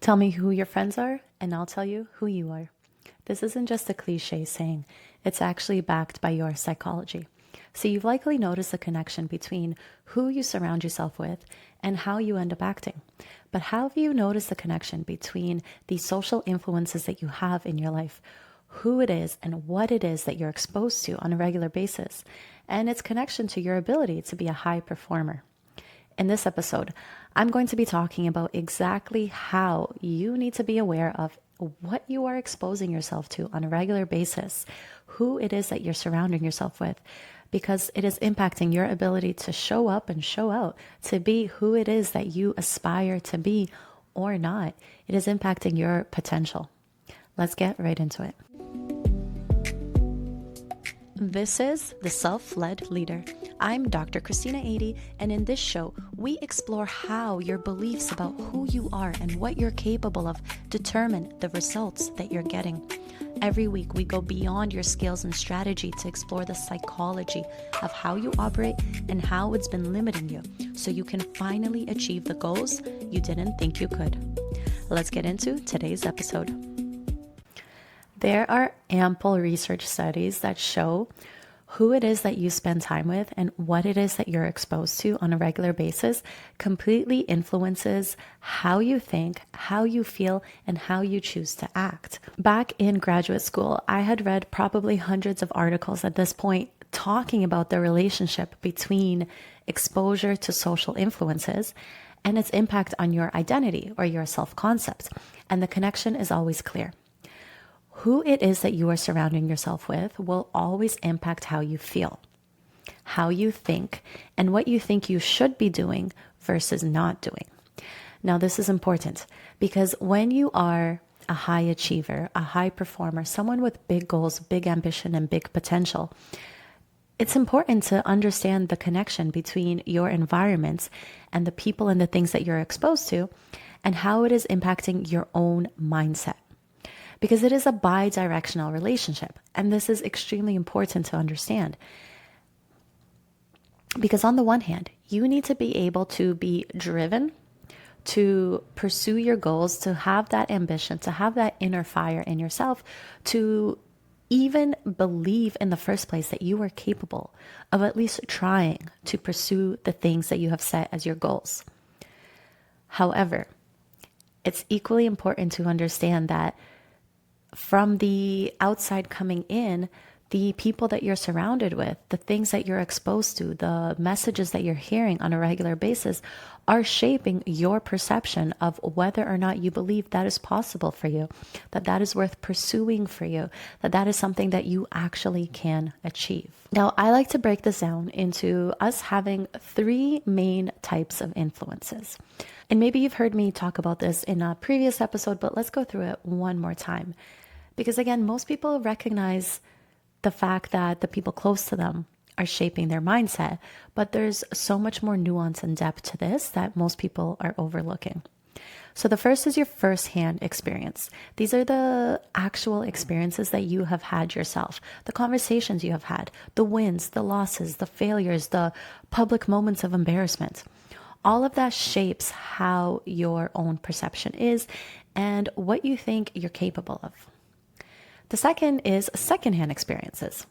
Tell me who your friends are, and I'll tell you who you are. This isn't just a cliche saying, it's actually backed by your psychology. So you've likely noticed a connection between who you surround yourself with and how you end up acting. But how have you noticed the connection between the social influences that you have in your life, who it is and what it is that you're exposed to on a regular basis, and its connection to your ability to be a high performer? In this episode, I'm going to be talking about exactly how you need to be aware of what you are exposing yourself to on a regular basis, who it is that you're surrounding yourself with, because it is impacting your ability to show up and show out, to be who it is that you aspire to be or not. It is impacting your potential. Let's get right into it. This is The Self-Led Leader. I'm Dr. Christina Ady, and in this show, we explore how your beliefs about who you are and what you're capable of determine the results that you're getting. Every week, we go beyond your skills and strategy to explore the psychology of how you operate and how it's been limiting you, so you can finally achieve the goals you didn't think you could. Let's get into today's episode. There are ample research studies that show who it is that you spend time with and what it is that you're exposed to on a regular basis completely influences how you think, how you feel, and how you choose to act. Back in graduate school, I had read probably hundreds of articles at this point talking about the relationship between exposure to social influences and its impact on your identity or your self-concept. And the connection is always clear. Who it is that you are surrounding yourself with will always impact how you feel, how you think, and what you think you should be doing versus not doing. Now, this is important because when you are a high achiever, a high performer, someone with big goals, big ambition, and big potential, it's important to understand the connection between your environments and the people and the things that you're exposed to and how it is impacting your own mindset. Because it is a bi-directional relationship. And this is extremely important to understand. Because on the one hand, you need to be able to be driven, to pursue your goals, to have that ambition, to have that inner fire in yourself, to even believe in the first place that you are capable of at least trying to pursue the things that you have set as your goals. However, it's equally important to understand that from the outside coming in, the people that you're surrounded with, the things that you're exposed to, the messages that you're hearing on a regular basis are shaping your perception of whether or not you believe that is possible for you, that that is worth pursuing for you, that that is something that you actually can achieve. Now, I like to break this down into us having three main types of influences. And maybe you've heard me talk about this in a previous episode, but let's go through it one more time. Because again, most people recognize the fact that the people close to them are shaping their mindset, but there's so much more nuance and depth to this that most people are overlooking. So the first is your firsthand experience. These are the actual experiences that you have had yourself, the conversations you have had, the wins, the losses, the failures, the public moments of embarrassment. All of that shapes how your own perception is and what you think you're capable of. The second is secondhand experiences.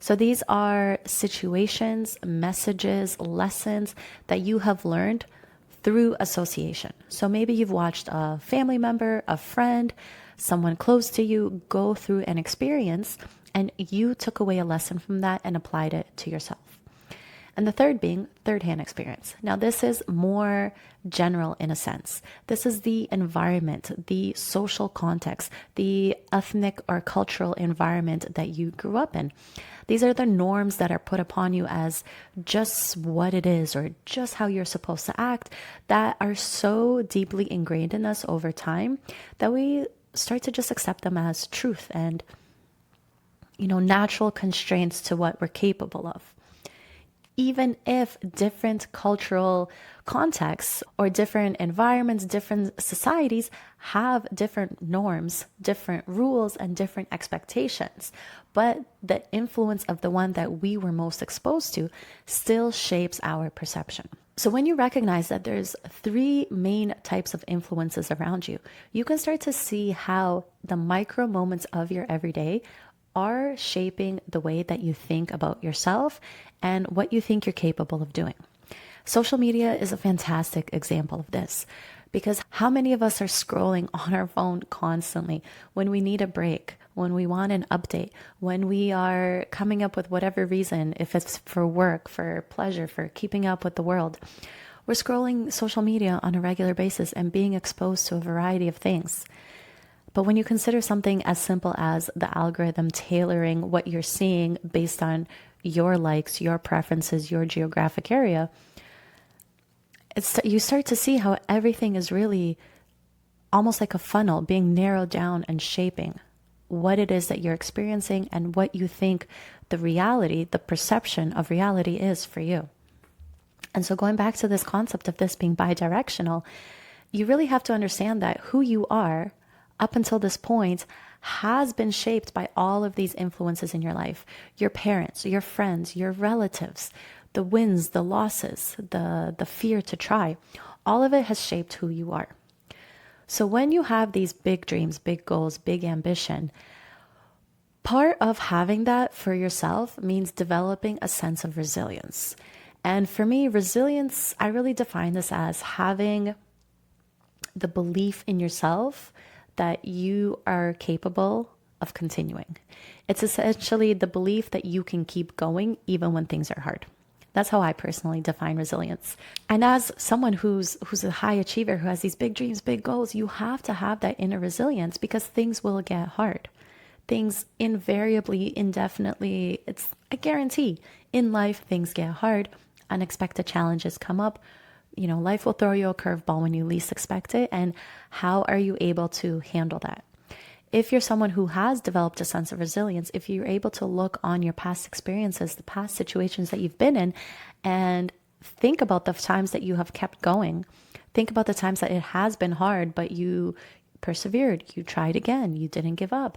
So these are situations, messages, lessons that you have learned through association. So maybe you've watched a family member, a friend, someone close to you go through an experience and you took away a lesson from that and applied it to yourself. And the third being third-hand experience. Now, this is more general in a sense. This is the environment, the social context, the ethnic or cultural environment that you grew up in. These are the norms that are put upon you as just what it is or just how you're supposed to act that are so deeply ingrained in us over time that we start to just accept them as truth and, natural constraints to what we're capable of. even if different cultural contexts or different environments, different societies have different norms, different rules, and different expectations. But the influence of the one that we were most exposed to still shapes our perception. So when you recognize that there's three main types of influences around you, you can start to see how the micro moments of your everyday are shaping the way that you think about yourself and what you think you're capable of doing. Social media is a fantastic example of this, because how many of us are scrolling on our phone constantly when we need a break, when we want an update, when we are coming up with whatever reason, if it's for work, for pleasure, for keeping up with the world. We're scrolling social media on a regular basis and being exposed to a variety of things. But when you consider something as simple as the algorithm tailoring what you're seeing based on your likes, your preferences, your geographic area, you start to see how everything is really almost like a funnel being narrowed down and shaping what it is that you're experiencing and what you think the reality, the perception of reality is for you. And so going back to this concept of this being bidirectional, you really have to understand that who you are up until this point has been shaped by all of these influences in your life. Your parents, your friends, your relatives, the wins, the losses, the fear to try. All of it has shaped who you are. So when you have these big dreams, big goals, big ambition, part of having that for yourself means developing a sense of resilience. And for me, resilience, I really define this as having the belief in yourself that you are capable of continuing. It's essentially the belief that you can keep going even when things are hard. That's how I personally define resilience. And as someone who's a high achiever, who has these big dreams, big goals, you have to have that inner resilience, because things will get hard. Things invariably, indefinitely, it's a guarantee. In life, things get hard. Unexpected challenges come up. Life will throw you a curveball when you least expect it. And how are you able to handle that? If you're someone who has developed a sense of resilience, if you're able to look on your past experiences, the past situations that you've been in, and think about the times that you have kept going, think about the times that it has been hard, but you persevered, you tried again, you didn't give up.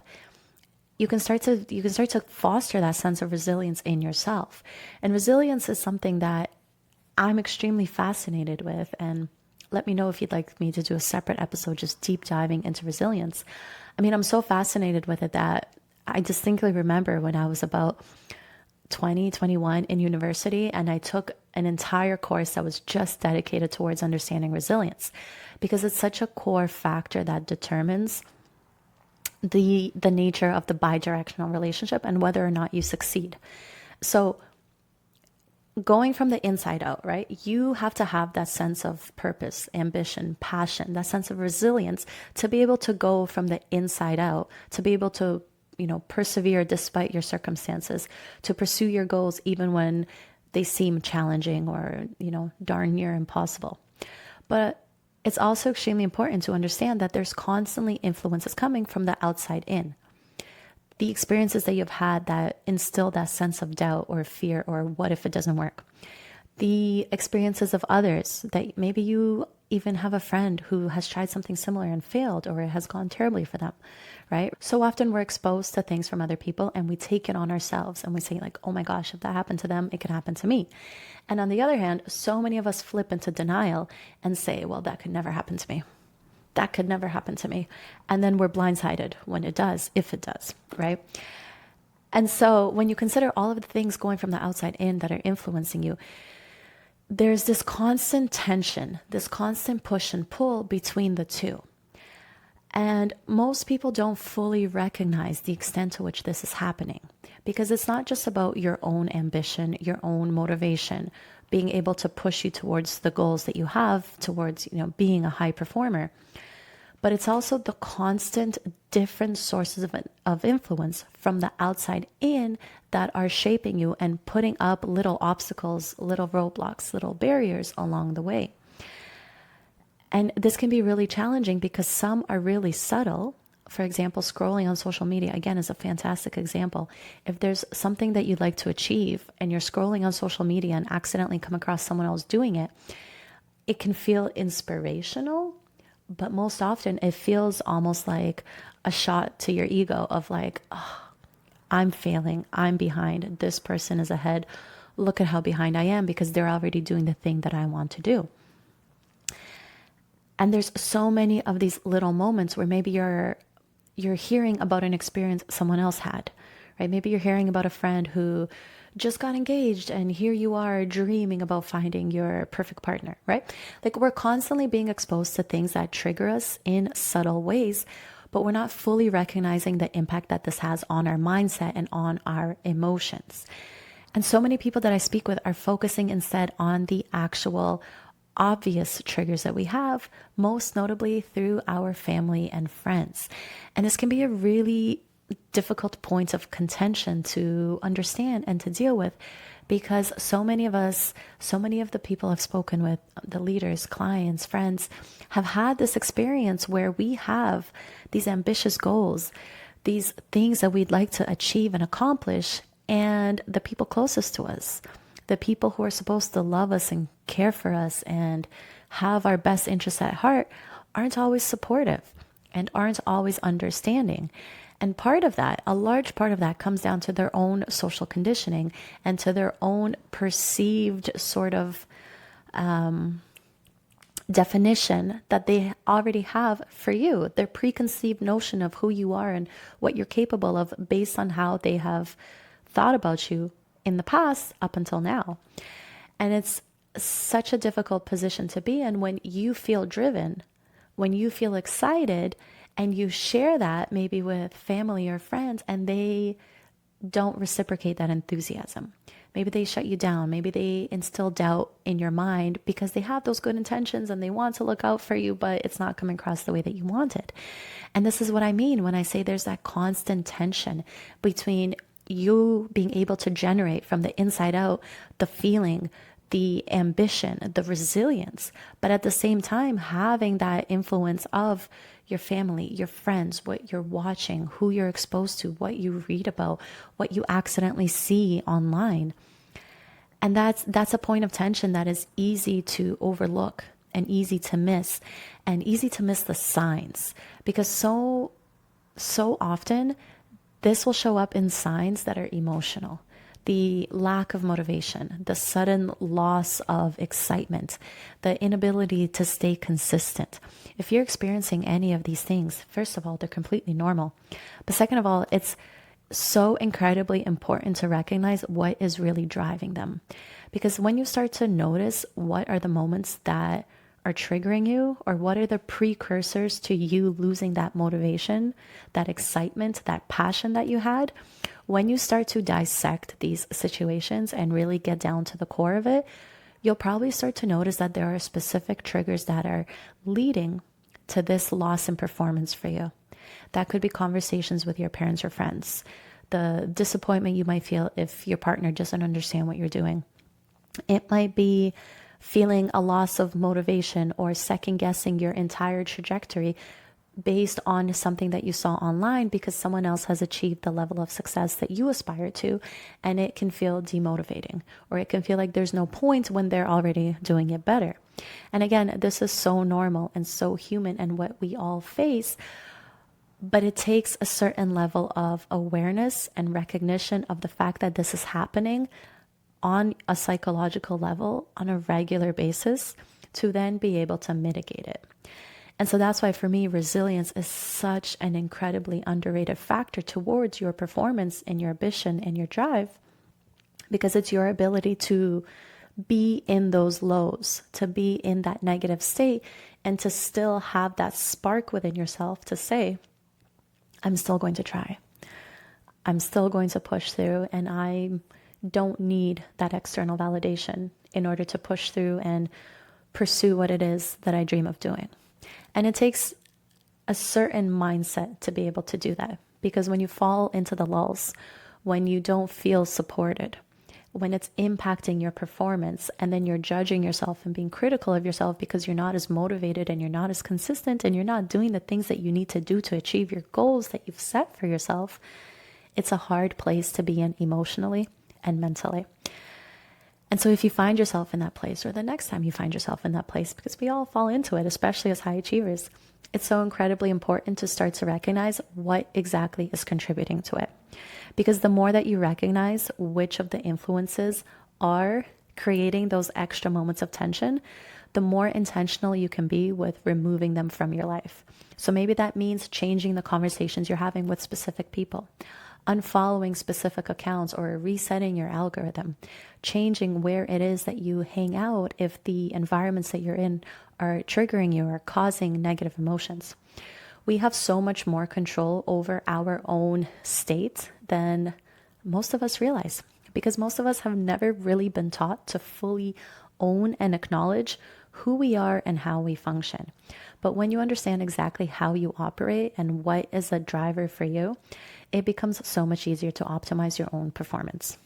You can start to foster that sense of resilience in yourself. And resilience is something that I'm extremely fascinated with. And let me know if you'd like me to do a separate episode just deep diving into resilience. I'm so fascinated with it that I distinctly remember when I was about 20, 21 in university, and I took an entire course that was just dedicated towards understanding resilience, because it's such a core factor that determines the nature of the bidirectional relationship and whether or not you succeed. So going from the inside out, right? You have to have that sense of purpose, ambition, passion, that sense of resilience to be able to go from the inside out, to be able to, persevere despite your circumstances, to pursue your goals even when they seem challenging or, darn near impossible. But it's also extremely important to understand that there's constantly influences coming from the outside in. The experiences that you've had that instill that sense of doubt or fear or what if it doesn't work. The experiences of others, that maybe you even have a friend who has tried something similar and failed, or it has gone terribly for them, right? So often we're exposed to things from other people and we take it on ourselves and we say like, oh my gosh, if that happened to them, it could happen to me. And on the other hand, so many of us flip into denial and say, well, that could never happen to me. That could never happen to me. And then we're blindsided when it does, if it does, right? And so when you consider all of the things going from the outside in that are influencing you, there's this constant tension, this constant push and pull between the two. And most people don't fully recognize the extent to which this is happening, because it's not just about your own ambition, your own motivation, being able to push you towards the goals that you have, towards, being a high performer. But it's also the constant different sources of influence from the outside in that are shaping you and putting up little obstacles, little roadblocks, little barriers along the way. And this can be really challenging because some are really subtle, for example, scrolling on social media, again, is a fantastic example. If there's something that you'd like to achieve and you're scrolling on social media and accidentally come across someone else doing it, it can feel inspirational, but most often it feels almost like a shot to your ego of like, oh, I'm failing, I'm behind, this person is ahead. Look at how behind I am because they're already doing the thing that I want to do. And there's so many of these little moments where maybe you're hearing about an experience someone else had, right? Maybe you're hearing about a friend who just got engaged and here you are dreaming about finding your perfect partner, right? Like we're constantly being exposed to things that trigger us in subtle ways, but we're not fully recognizing the impact that this has on our mindset and on our emotions. And so many people that I speak with are focusing instead on the actual obvious triggers that we have, most notably through our family and friends. And this can be a really difficult point of contention to understand and to deal with because so many of us, so many of the people I've spoken with, the leaders, clients, friends, have had this experience where we have these ambitious goals, these things that we'd like to achieve and accomplish, and the people closest to us, the people who are supposed to love us and care for us and have our best interests at heart, aren't always supportive and aren't always understanding. And part of that, a large part of that, comes down to their own social conditioning and to their own perceived sort of definition that they already have for you, their preconceived notion of who you are and what you're capable of based on how they have thought about you in the past up until now. And it's such a difficult position to be in when you feel driven, when you feel excited, and you share that maybe with family or friends and they don't reciprocate that enthusiasm. Maybe they shut you down. Maybe they instill doubt in your mind because they have those good intentions and they want to look out for you, but it's not coming across the way that you want it. And this is what I mean when I say there's that constant tension between you being able to generate from the inside out the feeling, the ambition, the resilience, but at the same time having that influence of your family, your friends, what you're watching, who you're exposed to, what you read about, what you accidentally see online. And that's a point of tension that is easy to overlook and easy to miss the signs, because so often this will show up in signs that are emotional. The lack of motivation, the sudden loss of excitement, the inability to stay consistent. If you're experiencing any of these things, first of all, they're completely normal. But second of all, it's so incredibly important to recognize what is really driving them. Because when you start to notice what are the moments that are triggering you, or what are the precursors to you losing that motivation, that excitement, that passion that you had, when you start to dissect these situations and really get down to the core of it, you'll probably start to notice that there are specific triggers that are leading to this loss in performance for you. That could be conversations with your parents or friends, the disappointment you might feel if your partner doesn't understand what you're doing. It might be feeling a loss of motivation or second guessing your entire trajectory based on something that you saw online because someone else has achieved the level of success that you aspire to, and it can feel demotivating, or it can feel like there's no point when they're already doing it better. And again, this is so normal and so human and what we all face, but it takes a certain level of awareness and recognition of the fact that this is happening on a psychological level on a regular basis to then be able to mitigate it. And so that's why for me, resilience is such an incredibly underrated factor towards your performance and your ambition and your drive, because it's your ability to be in those lows, to be in that negative state, and to still have that spark within yourself to say, I'm still going to try. I'm still going to push through, and I don't need that external validation in order to push through and pursue what it is that I dream of doing. And it takes a certain mindset to be able to do that, because when you fall into the lulls, when you don't feel supported, when it's impacting your performance, and then you're judging yourself and being critical of yourself because you're not as motivated and you're not as consistent and you're not doing the things that you need to do to achieve your goals that you've set for yourself, it's a hard place to be in emotionally and mentally. And so if you find yourself in that place, or the next time you find yourself in that place, because we all fall into it, especially as high achievers, it's so incredibly important to start to recognize what exactly is contributing to it. Because the more that you recognize which of the influences are creating those extra moments of tension, the more intentional you can be with removing them from your life. So maybe that means changing the conversations you're having with specific people, unfollowing specific accounts, or resetting your algorithm, changing where it is that you hang out if the environments that you're in are triggering you or causing negative emotions. We have so much more control over our own state than most of us realize, because most of us have never really been taught to fully own and acknowledge who we are and how we function. But when you understand exactly how you operate and what is a driver for you, it becomes so much easier to optimize your own performance.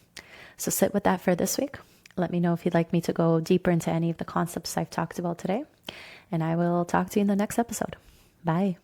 So sit with that for this week. Let me know if you'd like me to go deeper into any of the concepts I've talked about today, and I will talk to you in the next episode. Bye.